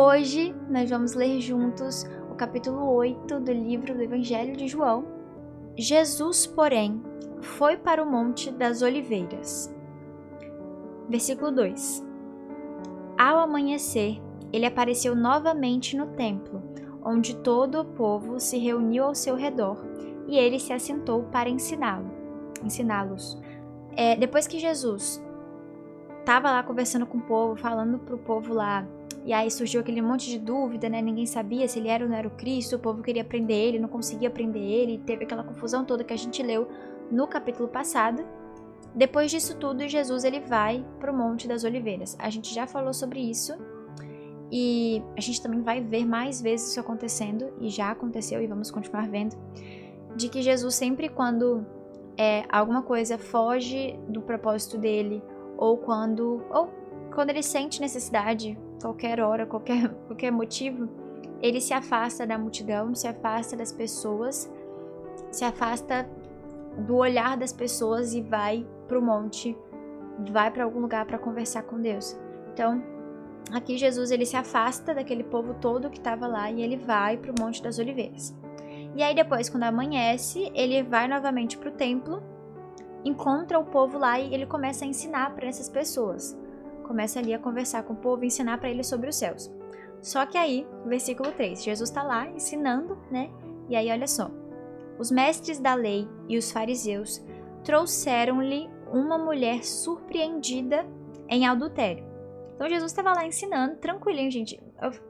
Hoje nós vamos ler juntos o capítulo 8 do livro do Evangelho de João. Jesus, porém, foi para o Monte das Oliveiras. Versículo 2. Ao amanhecer, ele apareceu novamente no templo, onde todo o povo se reuniu ao seu redor, e ele se assentou para ensiná-los. Depois que Jesus estava lá conversando com o povo, falando para o povo lá, e aí surgiu aquele monte de dúvida, né? Ninguém sabia se ele era ou não era o Cristo, o povo queria prender ele, não conseguia prender ele, teve aquela confusão toda que a gente leu no capítulo passado. Depois disso tudo, Jesus ele vai para o Monte das Oliveiras. A gente já falou sobre isso e a gente também vai ver mais vezes isso acontecendo, e já aconteceu e vamos continuar vendo, de que Jesus sempre quando alguma coisa foge do propósito dele, ou quando ele sente necessidade, qualquer hora, qualquer motivo, ele se afasta da multidão, se afasta das pessoas, se afasta do olhar das pessoas e vai pro monte, vai para algum lugar para conversar com Deus. Então, aqui Jesus ele se afasta daquele povo todo que estava lá e ele vai pro Monte das Oliveiras. E aí depois, quando amanhece, ele vai novamente pro templo, encontra o povo lá e ele começa a ensinar para essas pessoas. Começa ali a conversar com o povo, ensinar para eles sobre os céus. Só que aí, versículo 3, Jesus está lá ensinando, né? E aí olha só. Os mestres da lei e os fariseus trouxeram-lhe uma mulher surpreendida em adultério. Então Jesus estava lá ensinando, tranquilinho, gente.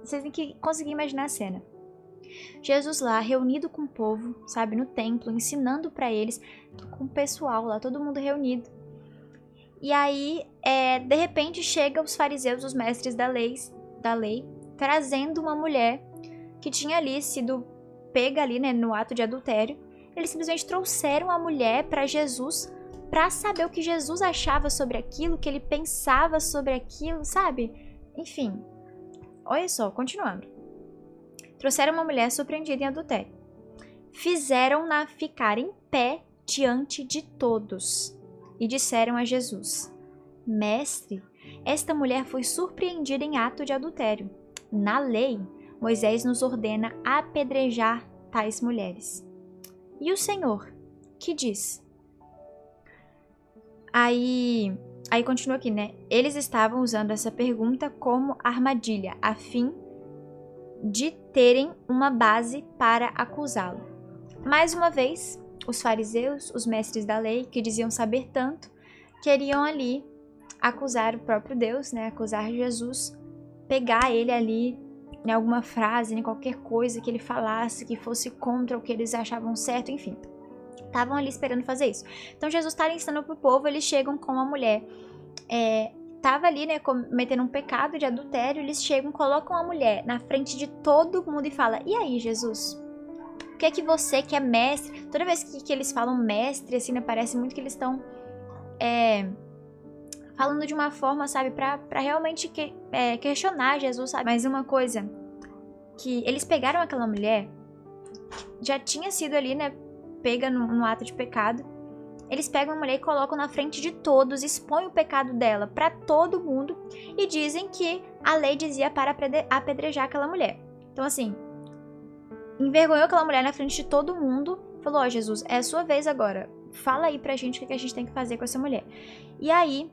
Vocês têm que conseguir imaginar a cena. Jesus lá, reunido com o povo, sabe, no templo, ensinando para eles, com o pessoal lá, todo mundo reunido. E aí, de repente, chegam os fariseus, os mestres da lei, trazendo uma mulher que tinha ali sido pega ali, né, no ato de adultério. Eles simplesmente trouxeram a mulher para Jesus para saber o que Jesus achava sobre aquilo, o que ele pensava sobre aquilo, sabe? Enfim, olha só, continuando. Trouxeram uma mulher surpreendida em adultério. Fizeram-na ficar em pé diante de todos. E disseram a Jesus: Mestre, esta mulher foi surpreendida em ato de adultério. Na lei, Moisés nos ordena apedrejar tais mulheres. E o Senhor, que diz? Aí continua aqui, né? Eles estavam usando essa pergunta como armadilha, a fim de terem uma base para acusá-lo. Mais uma vez, os fariseus, os mestres da lei, que diziam saber tanto, queriam ali acusar o próprio Deus, né? Acusar Jesus, pegar ele ali em alguma frase, em qualquer coisa que ele falasse, que fosse contra o que eles achavam certo, enfim. Estavam ali esperando fazer isso. Então Jesus está ensinando para o povo, eles chegam com uma mulher, estava ali, né, cometendo um pecado de adultério, eles chegam, colocam a mulher na frente de todo mundo e falam: e aí, Jesus? O que é que você, que é mestre, toda vez que eles falam mestre, assim, né, parece muito que eles estão falando de uma forma, sabe, pra realmente questionar Jesus, sabe? Mas uma coisa, que eles pegaram aquela mulher, já tinha sido ali, né, pega no ato de pecado, eles pegam a mulher e colocam na frente de todos, expõem o pecado dela pra todo mundo e dizem que a lei dizia para apedrejar aquela mulher. Então, assim, envergonhou aquela mulher na frente de todo mundo, falou: ó, Jesus, é a sua vez agora, fala aí pra gente o que a gente tem que fazer com essa mulher. E aí,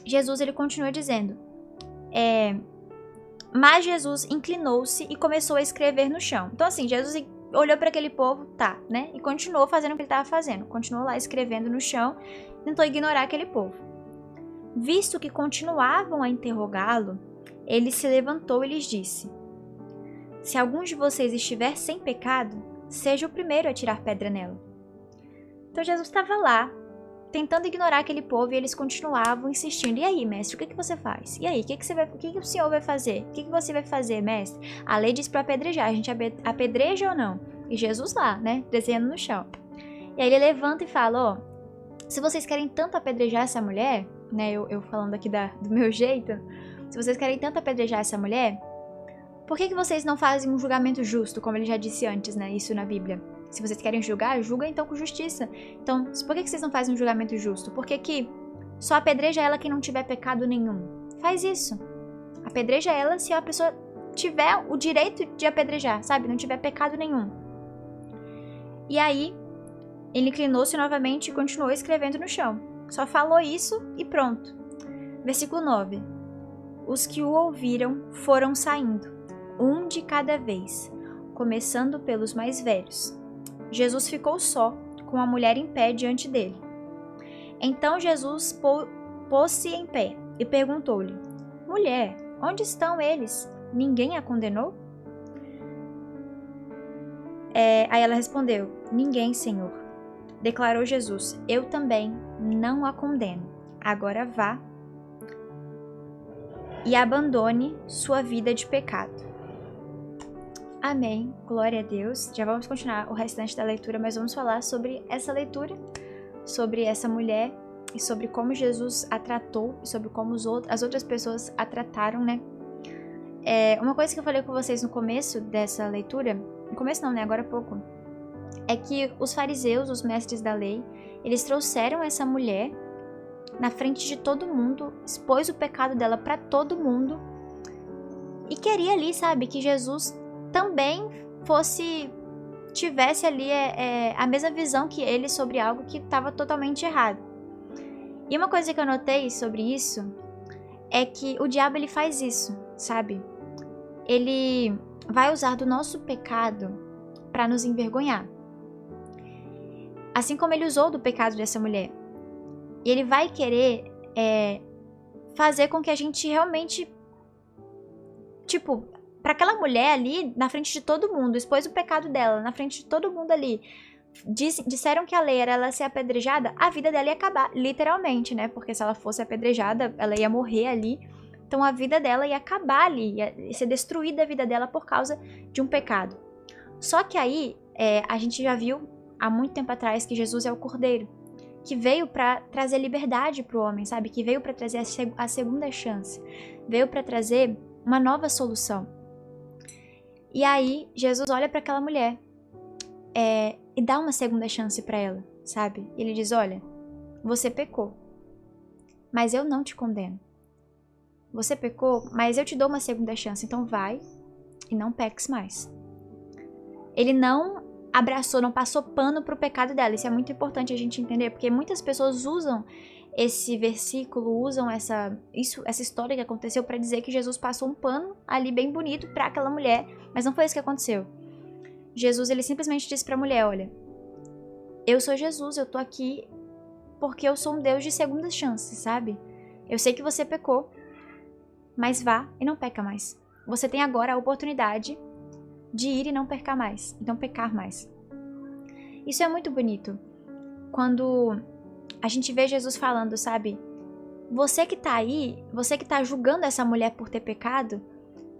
Jesus, ele continua dizendo, mas Jesus inclinou-se e começou a escrever no chão. Então, assim, Jesus olhou para aquele povo, né, e continuou fazendo o que ele estava fazendo, continuou lá escrevendo no chão, tentou ignorar aquele povo. Visto que continuavam a interrogá-lo, ele se levantou e lhes disse: se algum de vocês estiver sem pecado, seja o primeiro a tirar pedra nela. Então Jesus estava lá, tentando ignorar aquele povo, e eles continuavam insistindo: e aí, mestre, o que você faz? E aí, o que o senhor vai fazer? O que você vai fazer, mestre? A lei diz para apedrejar, a gente apedreja ou não? E Jesus lá, né, desenhando no chão. E aí ele levanta e fala: ó, se vocês querem tanto apedrejar essa mulher, né, eu falando aqui do meu jeito, se vocês querem tanto apedrejar essa mulher, por que vocês não fazem um julgamento justo, como ele já disse antes, né, isso na Bíblia? Se vocês querem julgar, julga então com justiça. Então, por que vocês não fazem um julgamento justo? Por que só apedreja ela quem não tiver pecado nenhum? Faz isso. Apedreja ela se a pessoa tiver o direito de apedrejar, sabe? Não tiver pecado nenhum. E aí, ele inclinou-se novamente e continuou escrevendo no chão. Só falou isso e pronto. Versículo 9. Os que o ouviram foram saindo, um de cada vez, começando pelos mais velhos. Jesus ficou só, com a mulher em pé diante dele. Então Jesus pôs-se em pé e perguntou-lhe: Mulher, onde estão eles? Ninguém a condenou? Aí ela respondeu: Ninguém, Senhor. Declarou Jesus: Eu também não a condeno. Agora vá e abandone sua vida de pecado. Amém. Glória a Deus. Já vamos continuar o restante da leitura, mas vamos falar sobre essa leitura, sobre essa mulher e sobre como Jesus a tratou e sobre como as outras pessoas a trataram, né? Uma coisa que eu falei com vocês no começo dessa leitura, no começo não, né? Agora há pouco, é que os fariseus, os mestres da lei, eles trouxeram essa mulher na frente de todo mundo, expôs o pecado dela para todo mundo e queria ali, sabe, que Jesus também tivesse ali a mesma visão que ele sobre algo que estava totalmente errado. E uma coisa que eu notei sobre isso é que o diabo ele faz isso, sabe? Ele vai usar do nosso pecado para nos envergonhar. Assim como ele usou do pecado dessa mulher. E ele vai querer fazer com que a gente realmente, tipo, para aquela mulher ali, na frente de todo mundo, expôs o pecado dela, na frente de todo mundo ali, disseram que a lei era ela ser apedrejada, a vida dela ia acabar, literalmente, né? Porque se ela fosse apedrejada, ela ia morrer ali. Então a vida dela ia acabar ali, ia ser destruída a vida dela por causa de um pecado. Só que aí, a gente já viu há muito tempo atrás que Jesus é o Cordeiro, que veio para trazer liberdade para o homem, sabe? Que veio para trazer a segunda chance, veio para trazer uma nova solução. E aí, Jesus olha para aquela mulher e dá uma segunda chance para ela, sabe? Ele diz: olha, você pecou, mas eu não te condeno. Você pecou, mas eu te dou uma segunda chance, então vai e não peques mais. Ele não abraçou, não passou pano pro pecado dela. Isso é muito importante a gente entender, porque muitas pessoas usam esse versículo, usam essa história que aconteceu para dizer que Jesus passou um pano ali bem bonito para aquela mulher, mas não foi isso que aconteceu. Jesus, ele simplesmente disse para a mulher: olha, eu sou Jesus, eu tô aqui porque eu sou um Deus de segundas chances, sabe? Eu sei que você pecou, mas vá e não peca mais. Você tem agora a oportunidade de ir e não pecar mais, então pecar mais. Isso é muito bonito. Quando a gente vê Jesus falando, sabe? Você que tá aí, você que tá julgando essa mulher por ter pecado,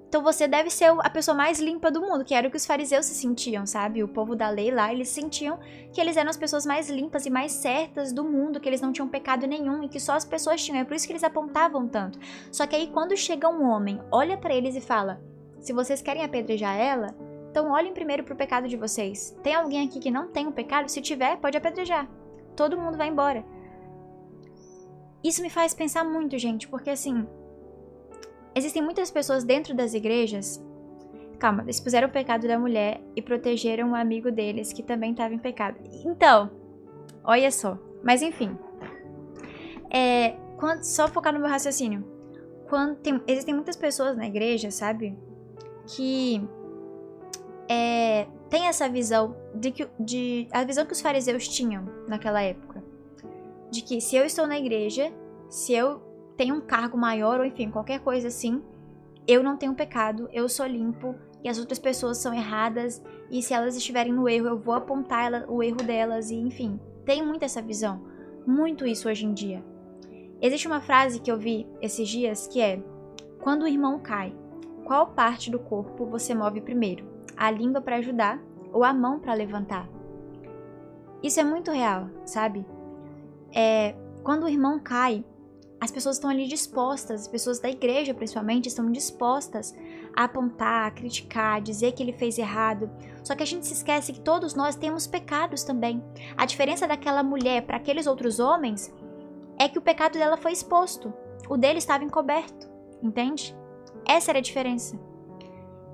então você deve ser a pessoa mais limpa do mundo, que era o que os fariseus se sentiam, sabe? O povo da lei lá, eles sentiam que eles eram as pessoas mais limpas e mais certas do mundo, que eles não tinham pecado nenhum e que só as pessoas tinham. É por isso que eles apontavam tanto. Só que aí quando chega um homem, olha pra eles e fala: se vocês querem apedrejar ela, então olhem primeiro pro pecado de vocês. Tem alguém aqui que não tem o pecado? Se tiver, pode apedrejar. Todo mundo vai embora. Isso me faz pensar muito, gente, porque assim, existem muitas pessoas dentro das igrejas. Calma, eles puseram o pecado da mulher e protegeram um amigo deles que também estava em pecado. Então, olha só. Mas enfim. Só focar no meu raciocínio. Existem muitas pessoas na igreja, sabe? Que tem essa visão a visão que os fariseus tinham naquela época. De que se eu estou na igreja, se eu tenho um cargo maior, ou enfim, qualquer coisa assim, eu não tenho pecado, eu sou limpo, e as outras pessoas são erradas, e se elas estiverem no erro, eu vou apontar o erro delas, e enfim, tem muito essa visão, muito isso hoje em dia. Existe uma frase que eu vi esses dias que é: quando o irmão cai, qual parte do corpo você move primeiro? A língua para ajudar ou a mão para levantar? Isso é muito real, sabe? Quando o irmão cai, as pessoas estão ali dispostas, as pessoas da igreja principalmente, estão dispostas a apontar, a criticar, a dizer que ele fez errado. Só que a gente se esquece que todos nós temos pecados também. A diferença daquela mulher para aqueles outros homens é que o pecado dela foi exposto, o dele estava encoberto, entende? Essa era a diferença.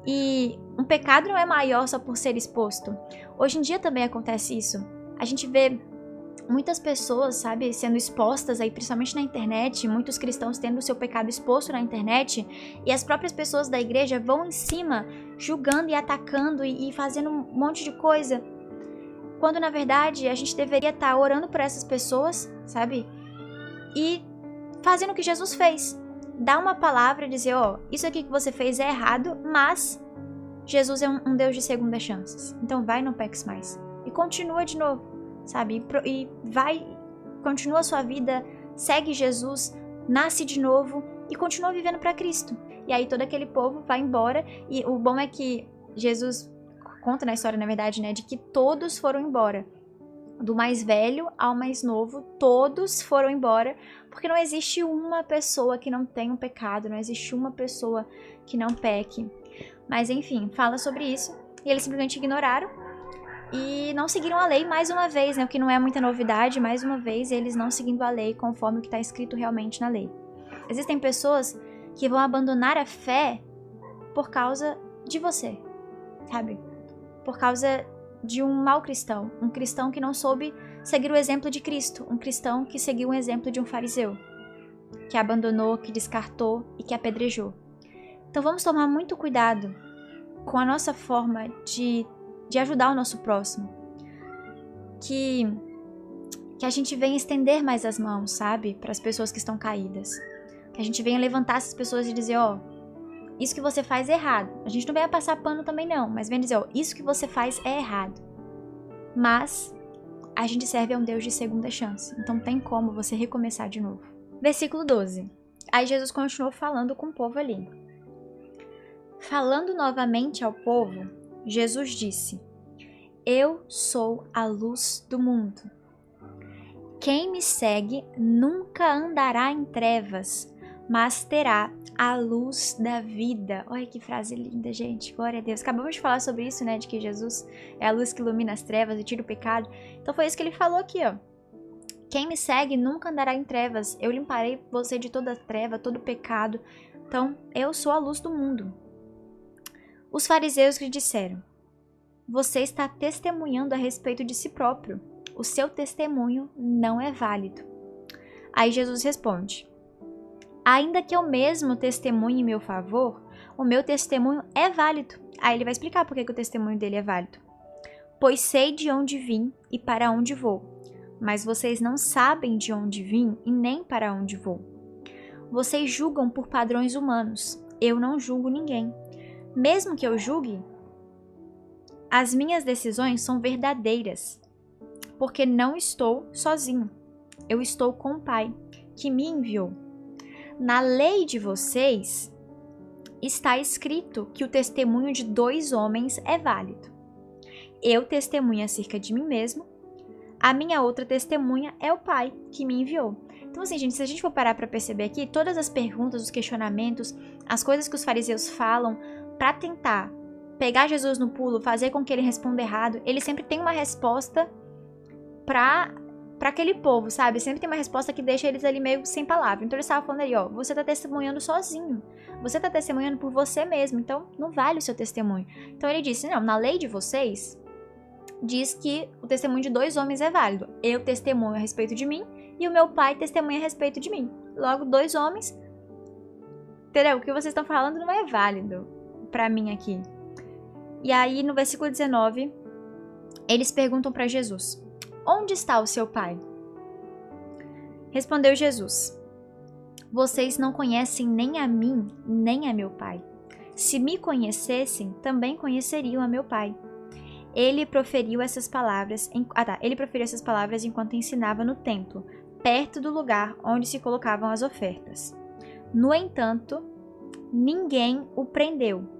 E um pecado não é maior só por ser exposto. Hoje em dia também acontece isso. A gente vê muitas pessoas, sabe, sendo expostas aí, principalmente na internet, muitos cristãos tendo o seu pecado exposto na internet, e as próprias pessoas da igreja vão em cima, julgando e atacando e fazendo um monte de coisa, quando na verdade a gente deveria estar orando por essas pessoas, sabe, e fazendo o que Jesus fez. Dar uma palavra e dizer, ó, isso aqui que você fez é errado, mas Jesus é um Deus de segunda chances. Então vai, não peques mais. E continua de novo, sabe? E vai, continua a sua vida, segue Jesus, nasce de novo e continua vivendo para Cristo. E aí todo aquele povo vai embora. E o bom é que Jesus conta na história, na verdade, né, de que todos foram embora. Do mais velho ao mais novo, todos foram embora, porque não existe uma pessoa que não tenha um pecado, não existe uma pessoa que não peque. Mas enfim, fala sobre isso, e eles simplesmente ignoraram e não seguiram a lei mais uma vez, né? O que não é muita novidade, mais uma vez, eles não seguindo a lei conforme o que está escrito realmente na lei. Existem pessoas que vão abandonar a fé por causa de você, sabe? Por causa de um mau cristão, um cristão que não soube seguir o exemplo de Cristo, um cristão que seguiu o exemplo de um fariseu, que abandonou, que descartou e que apedrejou. Então vamos tomar muito cuidado com a nossa forma de ajudar o nosso próximo, que a gente venha estender mais as mãos, sabe, para as pessoas que estão caídas, que a gente venha levantar essas pessoas e dizer, ó, isso que você faz é errado. A gente não venha passar pano também não, mas vem dizer, ó, isso que você faz é errado. Mas a gente serve a um Deus de segunda chance, então tem como você recomeçar de novo. Versículo 12. Aí Jesus continuou falando com o povo ali. Falando novamente ao povo, Jesus disse, eu sou a luz do mundo. Quem me segue nunca andará em trevas, mas terá a luz da vida. Olha que frase linda, gente. Glória a Deus. Acabamos de falar sobre isso, né? De que Jesus é a luz que ilumina as trevas e tira o pecado. Então foi isso que ele falou aqui, ó. Quem me segue nunca andará em trevas. Eu limparei você de toda treva, todo pecado. Então, eu sou a luz do mundo. Os fariseus lhe disseram, você está testemunhando a respeito de si próprio. O seu testemunho não é válido. Aí Jesus responde, ainda que eu mesmo testemunhe em meu favor, o meu testemunho é válido. Aí ele vai explicar por que o testemunho dele é válido. Pois sei de onde vim e para onde vou, mas vocês não sabem de onde vim e nem para onde vou. Vocês julgam por padrões humanos, eu não julgo ninguém. Mesmo que eu julgue, as minhas decisões são verdadeiras, porque não estou sozinho. Eu estou com o Pai, que me enviou. Na lei de vocês está escrito que o testemunho de 2 homens é válido. Eu testemunho acerca de mim mesmo, a minha outra testemunha é o Pai que me enviou. Então assim, gente, se a gente for parar para perceber aqui, todas as perguntas, os questionamentos, as coisas que os fariseus falam para tentar pegar Jesus no pulo, fazer com que ele responda errado, ele sempre tem uma resposta para aquele povo, sabe? Sempre tem uma resposta que deixa eles ali meio sem palavra. Então ele estava falando aí, ó, você tá testemunhando sozinho. Você tá testemunhando por você mesmo, então não vale o seu testemunho. Então ele disse, não, na lei de vocês diz que o testemunho de 2 homens é válido. Eu testemunho a respeito de mim e o meu pai testemunha a respeito de mim. Logo, 2 homens, entendeu? O que vocês estão falando não é válido pra mim aqui. E aí no versículo 19, eles perguntam para Jesus, onde está o seu pai? Respondeu Jesus, vocês não conhecem nem a mim, nem a meu pai. Se me conhecessem, também conheceriam a meu pai. Ele proferiu essas palavras enquanto ensinava no templo, perto do lugar onde se colocavam as ofertas. No entanto, ninguém o prendeu,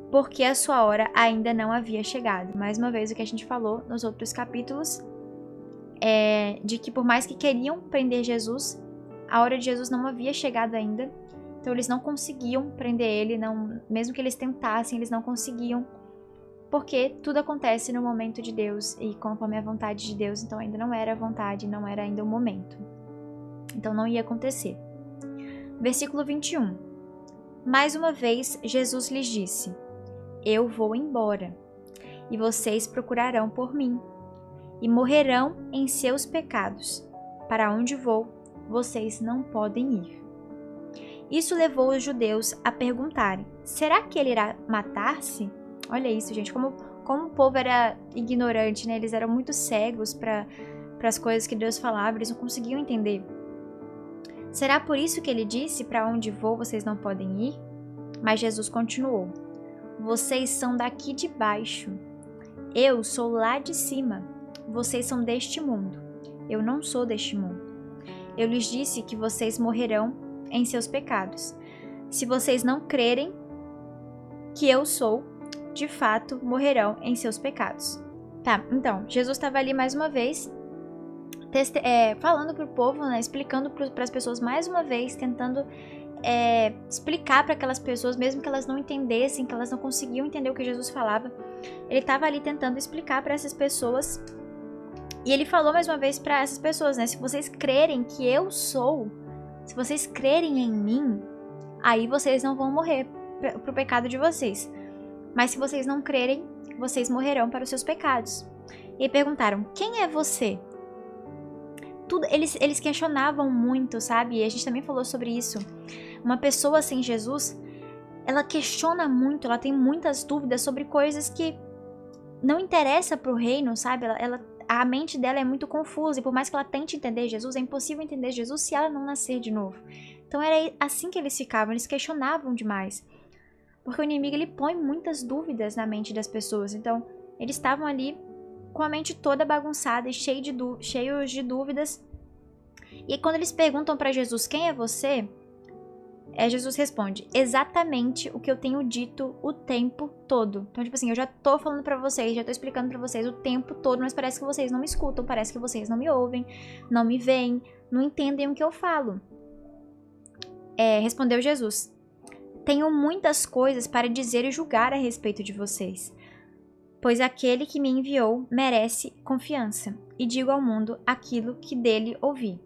porque a sua hora ainda não havia chegado. Mais uma vez o que a gente falou nos outros capítulos, de que por mais que queriam prender Jesus, a hora de Jesus não havia chegado ainda. Então eles não conseguiam prender ele, não, mesmo que eles tentassem, eles não conseguiam, porque tudo acontece no momento de Deus e conforme a vontade de Deus, então ainda não era a vontade, não era ainda o momento. Então não ia acontecer. Versículo 21. Mais uma vez, Jesus lhes disse: Eu vou embora, e vocês procurarão por mim, e morrerão em seus pecados. Para onde vou, vocês não podem ir. Isso levou os judeus a perguntarem: será que ele irá matar-se? Olha isso, gente, como o povo era ignorante, né? Eles eram muito cegos para as coisas que Deus falava, eles não conseguiam entender. Será por isso que ele disse: para onde vou, vocês não podem ir? Mas Jesus continuou: vocês são daqui de baixo, eu sou lá de cima. Vocês são deste mundo, eu não sou deste mundo. Eu lhes disse que vocês morrerão em seus pecados. Se vocês não crerem que eu sou, de fato morrerão em seus pecados. Tá, então, Jesus estava ali mais uma vez, falando para o povo, né, explicando para as pessoas mais uma vez, tentando explicar para aquelas pessoas, mesmo que elas não entendessem, que elas não conseguiam entender o que Jesus falava. Ele estava ali tentando explicar para essas pessoas. E ele falou mais uma vez para essas pessoas, né? Se vocês crerem que eu sou, se vocês crerem em mim, aí vocês não vão morrer pro pecado de vocês. Mas se vocês não crerem, vocês morrerão para os seus pecados. E perguntaram: quem é você? Eles questionavam muito, sabe? E a gente também falou sobre isso. Uma pessoa sem Jesus, ela questiona muito, ela tem muitas dúvidas sobre coisas que não interessam pro reino, sabe? A mente dela é muito confusa, e por mais que ela tente entender Jesus, é impossível entender Jesus se ela não nascer de novo. Então era assim que eles ficavam, eles questionavam demais. Porque o inimigo, ele põe muitas dúvidas na mente das pessoas. Então, eles estavam ali com a mente toda bagunçada e cheios de dúvidas. E quando eles perguntam para Jesus: quem é você? Jesus responde: exatamente o que eu tenho dito o tempo todo. Então, tipo assim, eu já tô falando pra vocês, já tô explicando pra vocês o tempo todo, mas parece que vocês não me escutam, parece que vocês não me ouvem, não me veem, não entendem o que eu falo. Respondeu Jesus: tenho muitas coisas para dizer e julgar a respeito de vocês, pois aquele que me enviou merece confiança, e digo ao mundo aquilo que dele ouvi.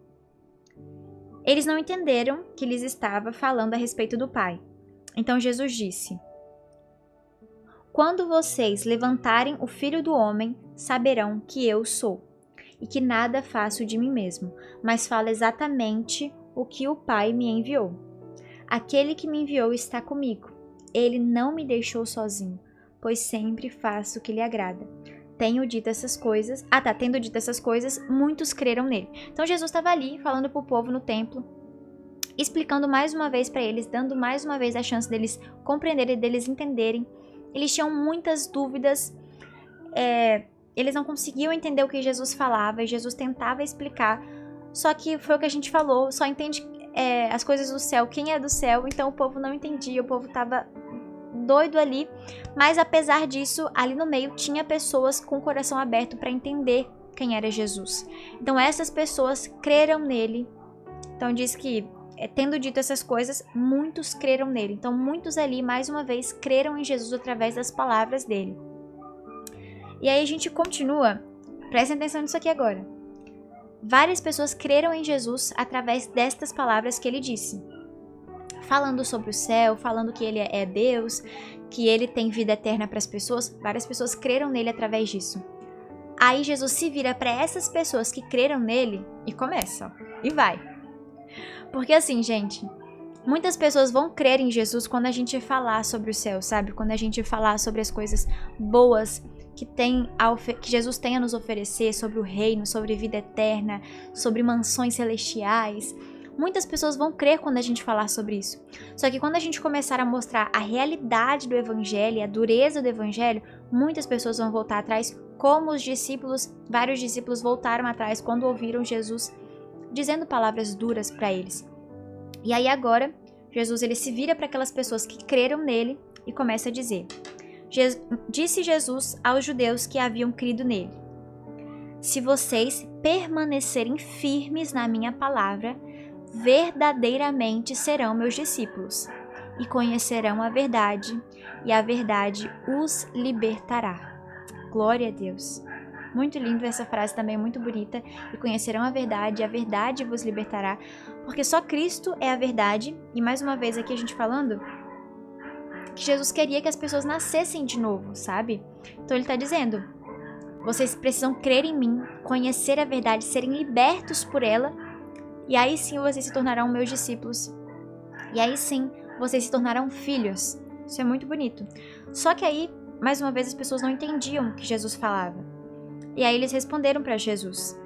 Eles não entenderam que lhes estava falando a respeito do Pai. Então Jesus disse: quando vocês levantarem o Filho do Homem, saberão que eu sou, e que nada faço de mim mesmo, mas falo exatamente o que o Pai me enviou. Aquele que me enviou está comigo. Ele não me deixou sozinho, pois sempre faço o que lhe agrada. Tendo dito essas coisas, muitos creram nele. Então Jesus estava ali falando para o povo no templo, explicando mais uma vez para eles, dando mais uma vez a chance deles compreenderem, deles entenderem. Eles tinham muitas dúvidas, eles não conseguiam entender o que Jesus falava, e Jesus tentava explicar, só que foi o que a gente falou, só entende as coisas do céu quem é do céu. Então o povo não entendia, o povo estava doido ali, mas apesar disso, ali no meio tinha pessoas com o coração aberto para entender quem era Jesus. Então essas pessoas creram nele. Então diz que, tendo dito essas coisas, muitos creram nele. Então muitos ali, mais uma vez, creram em Jesus através das palavras dele. E aí a gente continua, prestem atenção nisso aqui agora. Várias pessoas creram em Jesus através destas palavras que ele disse, falando sobre o céu, falando que ele é Deus, que ele tem vida eterna para as pessoas. Várias pessoas creram nele através disso. Aí Jesus se vira para essas pessoas que creram nele e começa, e vai. Porque assim, gente, muitas pessoas vão crer em Jesus quando a gente falar sobre o céu, sabe? Quando a gente falar sobre as coisas boas que Jesus tem a nos oferecer, sobre o reino, sobre vida eterna, sobre mansões celestiais. Muitas pessoas vão crer quando a gente falar sobre isso. Só que quando a gente começar a mostrar a realidade do evangelho, a dureza do evangelho, muitas pessoas vão voltar atrás, como os discípulos, vários discípulos voltaram atrás quando ouviram Jesus dizendo palavras duras para eles. E aí agora, Jesus ele se vira para aquelas pessoas que creram nele e começa a dizer: disse Jesus aos judeus que haviam crido nele: se vocês permanecerem firmes na minha palavra, verdadeiramente serão meus discípulos, e conhecerão a verdade, e a verdade os libertará. Glória a Deus. Muito lindo essa frase também, muito bonita. E conhecerão a verdade vos libertará. Porque só Cristo é a verdade. E mais uma vez aqui a gente falando que Jesus queria que as pessoas nascessem de novo, sabe? Então ele tá dizendo: vocês precisam crer em mim, conhecer a verdade, serem libertos por ela, e aí sim vocês se tornarão meus discípulos. E aí sim vocês se tornarão filhos. Isso é muito bonito. Só que aí, mais uma vez, as pessoas não entendiam o que Jesus falava. E aí eles responderam para Jesus: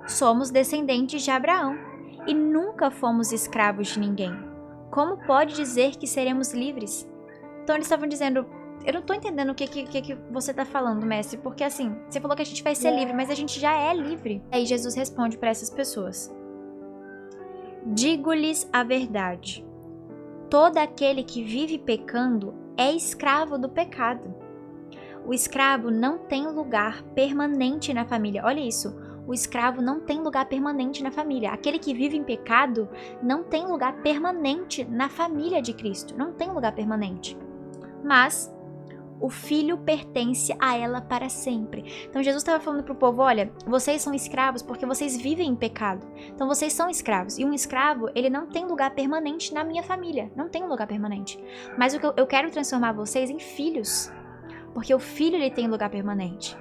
somos descendentes de Abraão e nunca fomos escravos de ninguém. Como pode dizer que seremos livres? Então eles estavam dizendo: eu não tô entendendo o que você tá falando, mestre, porque assim, você falou que a gente vai ser livre, mas a gente já é livre. Aí Jesus responde para essas pessoas: digo-lhes a verdade. Todo aquele que vive pecando é escravo do pecado. O escravo não tem lugar permanente na família. Olha isso. O escravo não tem lugar permanente na família. Aquele que vive em pecado não tem lugar permanente na família de Cristo. Não tem lugar permanente. Mas o filho pertence a ela para sempre. Então Jesus estava falando para o povo: olha, vocês são escravos porque vocês vivem em pecado. Então vocês são escravos. E um escravo, ele não tem lugar permanente na minha família. Não tem um lugar permanente. Mas eu quero transformar vocês em filhos. Porque o filho, ele tem lugar permanente.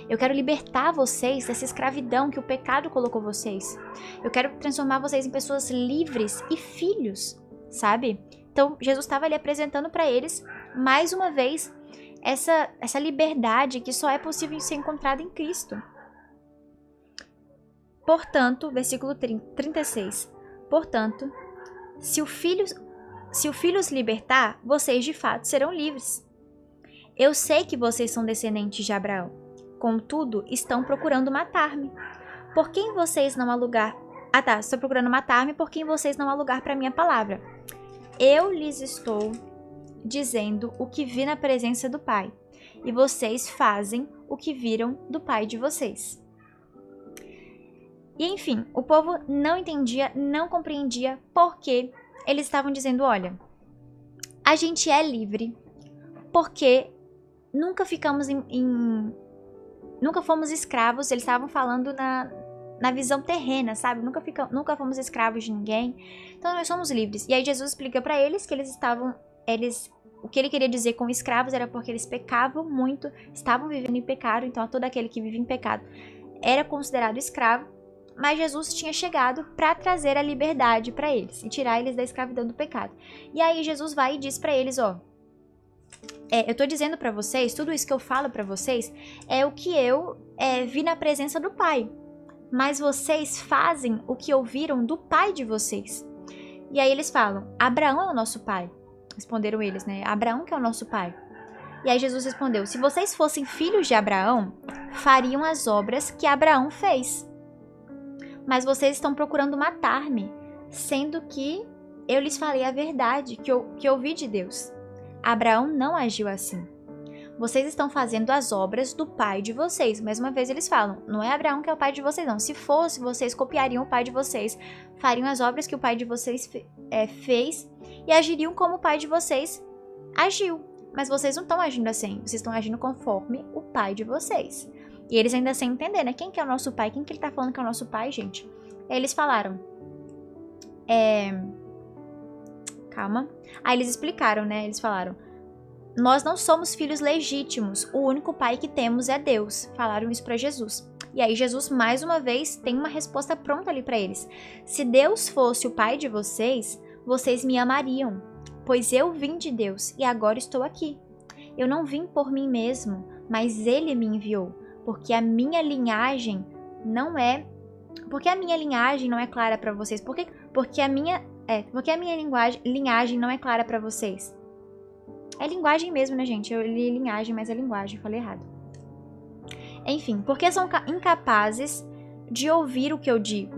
Eu quero libertar vocês dessa escravidão que o pecado colocou vocês. Eu quero transformar vocês em pessoas livres e filhos, sabe? Então Jesus estava ali apresentando para eles, mais uma vez, essa liberdade que só é possível ser encontrada em Cristo. Portanto, versículo 36. Portanto, se o filho os libertar, vocês de fato serão livres. Eu sei que vocês são descendentes de Abraão. Contudo, estão procurando matar-me. Por quem vocês não há lugar? Estão procurando matar-me por quem vocês não há lugar para minha palavra. Eu lhes estou dizendo o que vi na presença do Pai, e vocês fazem o que viram do pai de vocês. E enfim, o povo não entendia, não compreendia porque eles estavam dizendo: olha, a gente é livre porque nunca ficamos nunca fomos escravos. Eles estavam falando na visão terrena, sabe? Nunca fomos escravos de ninguém. Então nós somos livres. E aí Jesus explica para eles que o que ele queria dizer com escravos era porque eles pecavam muito, estavam vivendo em pecado. Então todo aquele que vive em pecado era considerado escravo. Mas Jesus tinha chegado para trazer a liberdade para eles e tirar eles da escravidão do pecado. E aí Jesus vai e diz para eles: ó, eu tô dizendo para vocês, tudo isso que eu falo para vocês é o que eu vi na presença do Pai. Mas vocês fazem o que ouviram do pai de vocês. E aí eles falam: Abraão é o nosso pai. Responderam eles, né? Abraão que é o nosso pai. E aí Jesus respondeu: se vocês fossem filhos de Abraão, fariam as obras que Abraão fez. Mas vocês estão procurando matar-me, sendo que eu lhes falei a verdade que eu ouvi de Deus. Abraão não agiu assim. Vocês estão fazendo as obras do pai de vocês. Mais uma vez eles falam: não é Abraão que é o pai de vocês, não. Se fosse, vocês copiariam o pai de vocês, fariam as obras que o pai de vocês fez e agiriam como o pai de vocês agiu. Mas vocês não estão agindo assim. Vocês estão agindo conforme o pai de vocês. E eles ainda sem entender, né? Quem que é o nosso pai? Quem que ele tá falando que é o nosso pai, gente? Aí eles falaram: calma. Aí eles explicaram, né? Eles falaram: nós não somos filhos legítimos. O único pai que temos é Deus. Falaram isso para Jesus. E aí Jesus, mais uma vez, tem uma resposta pronta ali para eles. Se Deus fosse o pai de vocês, vocês me amariam, pois eu vim de Deus e agora estou aqui. Eu não vim por mim mesmo, mas Ele me enviou, porque a minha linhagem não é clara para vocês. Porque a minha linhagem não é clara para vocês. É linguagem mesmo, né, gente? Eu li linhagem, mas é linguagem, falei errado. Enfim, porque são incapazes de ouvir o que eu digo.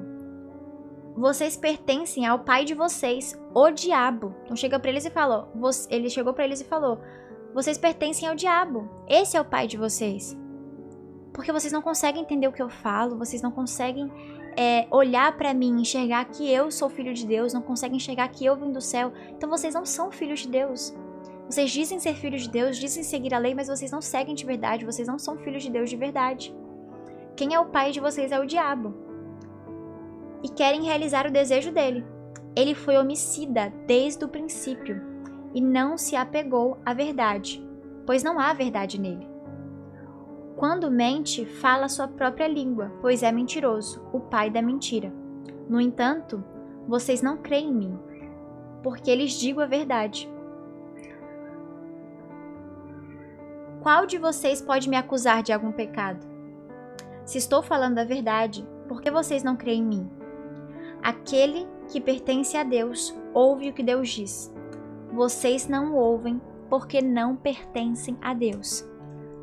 Vocês pertencem ao pai de vocês, o diabo. Então chega para eles e falou, ele chegou para eles e falou: vocês pertencem ao diabo. Esse é o pai de vocês. Porque vocês não conseguem entender o que eu falo, vocês não conseguem olhar para mim, enxergar que eu sou filho de Deus, não conseguem enxergar que eu vim do céu. Então vocês não são filhos de Deus. Vocês dizem ser filhos de Deus, dizem seguir a lei, mas vocês não seguem de verdade, vocês não são filhos de Deus de verdade. Quem é o pai de vocês é o diabo. E querem realizar o desejo dele. Ele foi homicida desde o princípio e não se apegou à verdade, pois não há verdade nele. Quando mente, fala sua própria língua, pois é mentiroso, o pai da mentira. No entanto, vocês não creem em mim, porque lhes digo a verdade. Qual de vocês pode me acusar de algum pecado? Se estou falando a verdade, por que vocês não creem em mim? Aquele que pertence a Deus ouve o que Deus diz. Vocês não ouvem porque não pertencem a Deus.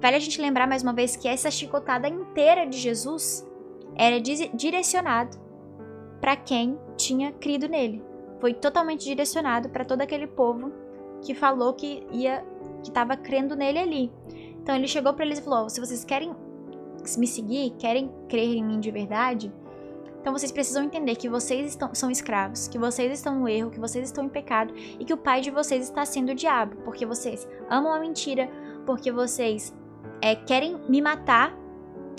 Vale a gente lembrar mais uma vez que essa chicotada inteira de Jesus era direcionado para quem tinha crido nele. Foi totalmente direcionado para todo aquele povo que falou que estava crendo nele ali. Então ele chegou para eles e falou: se vocês querem me seguir, querem crer em mim de verdade, então vocês precisam entender que vocês são escravos, que vocês estão no erro, que vocês estão em pecado e que o pai de vocês está sendo o diabo, porque vocês amam a mentira, porque vocês querem me matar.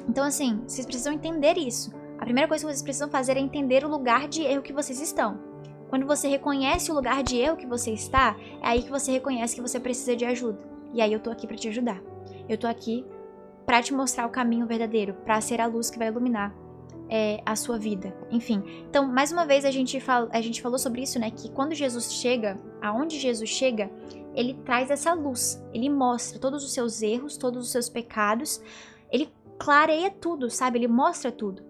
Então assim, vocês precisam entender isso. A primeira coisa que vocês precisam fazer é entender o lugar de erro que vocês estão. Quando você reconhece o lugar de erro que você está, é aí que você reconhece que você precisa de ajuda. E aí eu tô aqui para te ajudar. Eu tô aqui para te mostrar o caminho verdadeiro, para ser a luz que vai iluminar a sua vida. Enfim, então, mais uma vez a gente falou sobre isso, né? Que quando Jesus chega, aonde Jesus chega, ele traz essa luz. Ele mostra todos os seus erros, todos os seus pecados. Ele clareia tudo, sabe? Ele mostra tudo.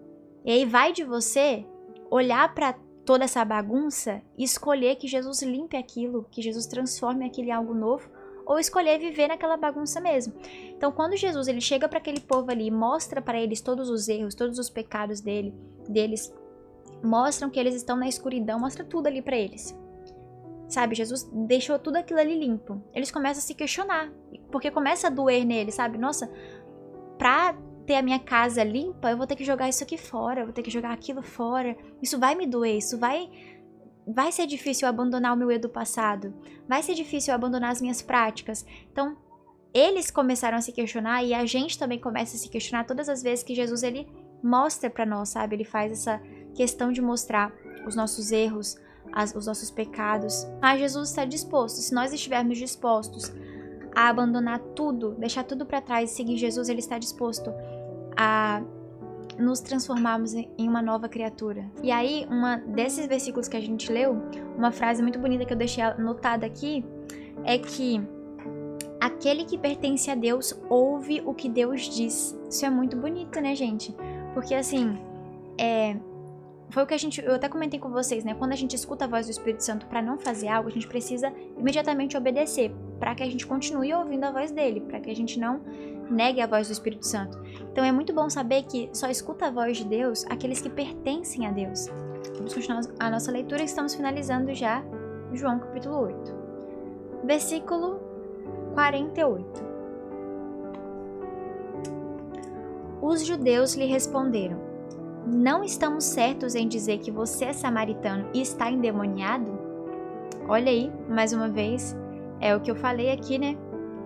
E aí vai de você olhar para toda essa bagunça e escolher que Jesus limpe aquilo, que Jesus transforme aquilo em algo novo, ou escolher viver naquela bagunça mesmo. Então, quando Jesus ele chega para aquele povo ali e mostra para eles todos os erros, todos os pecados deles, mostram que eles estão na escuridão, mostra tudo ali para eles. Sabe, Jesus deixou tudo aquilo ali limpo. Eles começam a se questionar, porque começa a doer neles, sabe? Nossa, pra ter a minha casa limpa, eu vou ter que jogar isso aqui fora, eu vou ter que jogar aquilo fora. Isso vai me doer, isso vai ser difícil eu abandonar o meu eu do passado, vai ser difícil eu abandonar as minhas práticas. Então, eles começaram a se questionar e a gente também começa a se questionar todas as vezes que Jesus ele mostra pra nós, sabe? Ele faz essa questão de mostrar os nossos erros, os nossos pecados. Mas Jesus está disposto, se nós estivermos dispostos a abandonar tudo, deixar tudo pra trás e seguir Jesus, ele está disposto a nos transformarmos em uma nova criatura. E aí, uma desses versículos que a gente leu, uma frase muito bonita que eu deixei anotada aqui, é que aquele que pertence a Deus ouve o que Deus diz. Isso é muito bonito, né, gente? Porque assim, foi o que eu até comentei com vocês, né? Quando a gente escuta a voz do Espírito Santo para não fazer algo, a gente precisa imediatamente obedecer, para que a gente continue ouvindo a voz dele, para que a gente não negue a voz do Espírito Santo. Então é muito bom saber que só escuta a voz de Deus aqueles que pertencem a Deus. Vamos continuar a nossa leitura e estamos finalizando já João capítulo 8. Versículo 48. Os judeus lhe responderam: não estamos certos em dizer que você é samaritano e está endemoniado? Olha aí, mais uma vez, é o que eu falei aqui, né?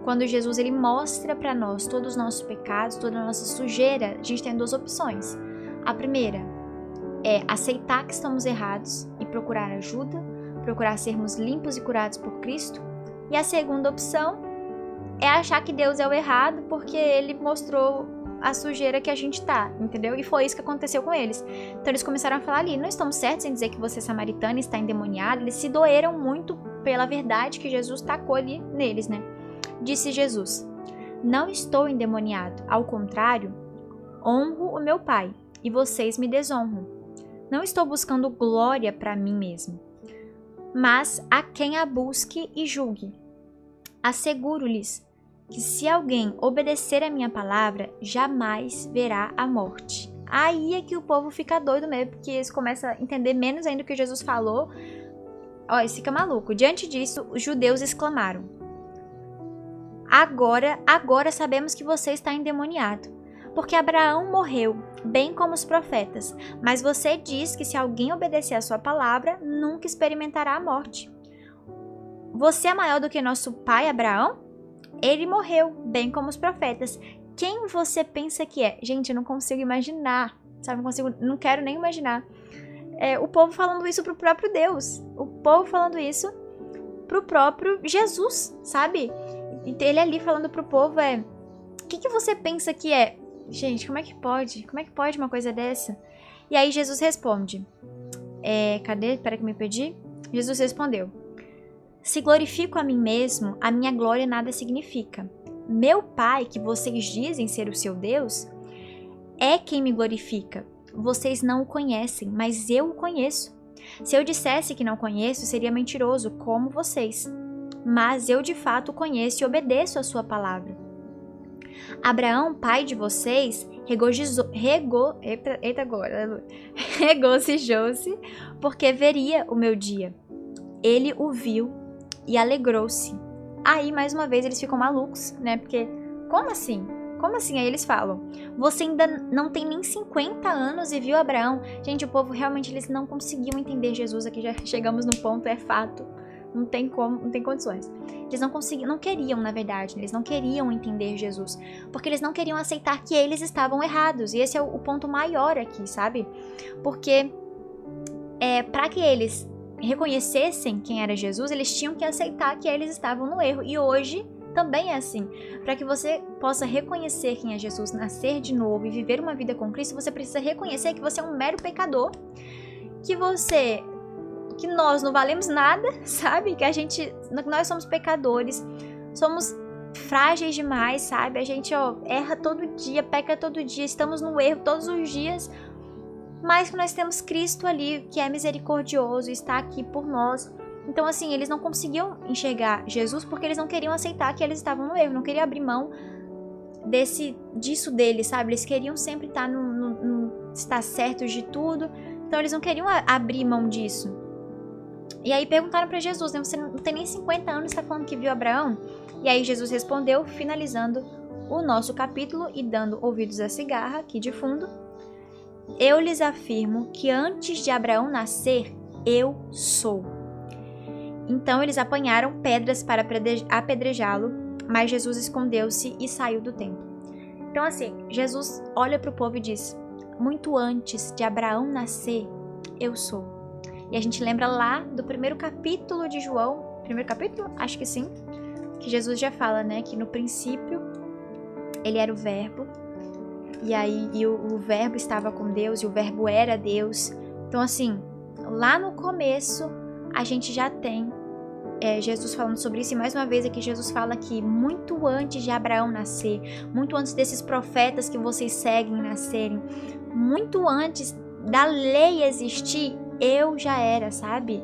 Quando Jesus ele mostra para nós todos os nossos pecados, toda a nossa sujeira, a gente tem duas opções. A primeira é aceitar que estamos errados e procurar ajuda, procurar sermos limpos e curados por Cristo. E a segunda opção é achar que Deus é o errado porque ele mostrou a sujeira que a gente tá, entendeu? E foi isso que aconteceu com eles. Então eles começaram a falar ali: não estamos certos em dizer que você é samaritano e está endemoniado. Eles se doeram muito pela verdade que Jesus tacou ali neles, né? Disse Jesus: não estou endemoniado, ao contrário, honro o meu Pai, e vocês me desonram. Não estou buscando glória para mim mesmo, mas a quem a busque e julgue. Asseguro-lhes que se alguém obedecer a minha palavra, jamais verá a morte. Aí é que o povo fica doido mesmo, porque eles começam a entender menos ainda o que Jesus falou. Ó, eles ficam malucos. Diante disso, os judeus exclamaram: Agora sabemos que você está endemoniado, porque Abraão morreu, bem como os profetas, mas você diz que se alguém obedecer a sua palavra, nunca experimentará a morte. Você é maior do que nosso pai Abraão? Ele morreu, bem como os profetas. Quem você pensa que é? Gente, eu não consigo imaginar, sabe? Não quero nem imaginar. O povo falando isso pro próprio Deus. O povo falando isso pro próprio Jesus, sabe? Ele ali falando pro povo o que você pensa que é? Gente, como é que pode? Como é que pode uma coisa dessa? E aí Jesus responde. Cadê? Espera que me perdi. Jesus respondeu. Se glorifico a mim mesmo, a minha glória nada significa. Meu Pai, que vocês dizem ser o seu Deus, é quem me glorifica. Vocês não o conhecem, mas eu o conheço. Se eu dissesse que não conheço, seria mentiroso, como vocês. Mas eu de fato o conheço e obedeço a sua palavra. Abraão, pai de vocês, regozijou-se porque veria o meu dia. Ele o viu e alegrou-se. Aí, mais uma vez, eles ficam malucos, né? Porque, como assim? Como assim? Aí eles falam, você ainda não tem nem 50 anos e viu Abraão? Gente, o povo realmente, eles não conseguiam entender Jesus. Aqui já chegamos no ponto, é fato. Não tem como, não tem condições. Eles não conseguiam, não queriam, na verdade, eles não queriam entender Jesus, porque eles não queriam aceitar que eles estavam errados. E esse é o ponto maior aqui, sabe? Porque para que eles reconhecessem quem era Jesus, eles tinham que aceitar que eles estavam no erro. E hoje também é assim. Para que você possa reconhecer quem é Jesus, nascer de novo e viver uma vida com Cristo, você precisa reconhecer que você é um mero pecador, que nós não valemos nada, sabe? Que nós somos pecadores, somos frágeis demais, sabe? A gente erra todo dia, peca todo dia, estamos no erro todos os dias, mas que nós temos Cristo ali, que é misericordioso, está aqui por nós. Então, assim, eles não conseguiam enxergar Jesus porque eles não queriam aceitar que eles estavam no erro, não queriam abrir mão disso deles, sabe? Eles queriam sempre estar estar certos de tudo, então eles não queriam abrir mão disso. E aí perguntaram para Jesus, né? Você não tem nem 50 anos, está falando que viu Abraão? E aí Jesus respondeu, finalizando o nosso capítulo e dando ouvidos à cigarra, aqui de fundo. Eu lhes afirmo que antes de Abraão nascer, eu sou. Então eles apanharam pedras para apedrejá-lo, mas Jesus escondeu-se e saiu do templo. Então assim, Jesus olha para o povo e diz, muito antes de Abraão nascer, eu sou. E a gente lembra lá do primeiro capítulo de João, primeiro capítulo? Acho que sim, que Jesus já fala, né, que no princípio ele era o verbo, e aí o verbo estava com Deus, e o verbo era Deus. Então assim, lá no começo a gente já tem Jesus falando sobre isso, e mais uma vez aqui Jesus fala que muito antes de Abraão nascer, muito antes desses profetas que vocês seguem nascerem, muito antes da lei existir, eu já era, sabe?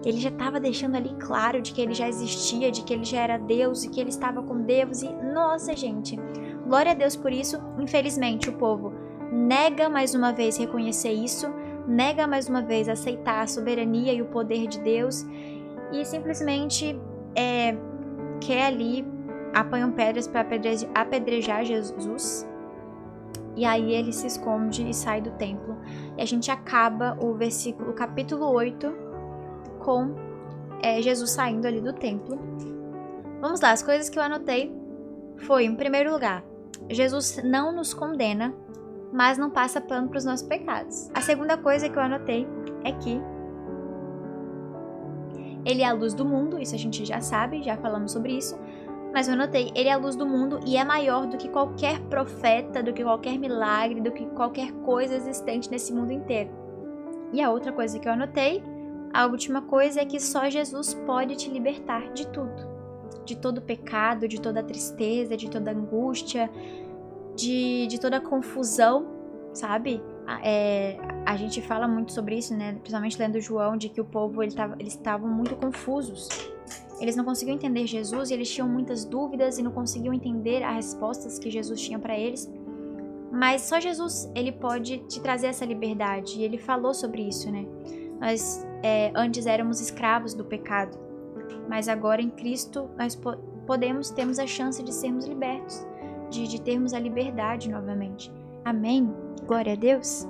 Ele já estava deixando ali claro de que ele já existia, de que ele já era Deus e que ele estava com Deus. E, nossa, gente, glória a Deus por isso. Infelizmente, o povo nega mais uma vez reconhecer isso, nega mais uma vez aceitar a soberania e o poder de Deus e simplesmente quer ali, apanham pedras para apedrejar Jesus. E aí ele se esconde e sai do templo. E a gente acaba o capítulo 8 com Jesus saindo ali do templo. Vamos lá, as coisas que eu anotei foi, em primeiro lugar, Jesus não nos condena, mas não passa pano para os nossos pecados. A segunda coisa que eu anotei é que ele é a luz do mundo, isso a gente já sabe, já falamos sobre isso. Mas eu anotei, ele é a luz do mundo e é maior do que qualquer profeta, do que qualquer milagre, do que qualquer coisa existente nesse mundo inteiro. E a outra coisa que eu anotei, a última coisa, é que só Jesus pode te libertar de tudo. De todo pecado, de toda tristeza, de toda angústia, de toda confusão, sabe? A gente fala muito sobre isso, né? Principalmente lendo João, de que o povo, eles estavam muito confusos. Eles não conseguiam entender Jesus e eles tinham muitas dúvidas e não conseguiam entender as respostas que Jesus tinha para eles. Mas só Jesus, ele pode te trazer essa liberdade. E ele falou sobre isso, né? Nós antes éramos escravos do pecado, mas agora em Cristo nós temos a chance de sermos libertos, de termos a liberdade novamente. Amém? Glória a Deus!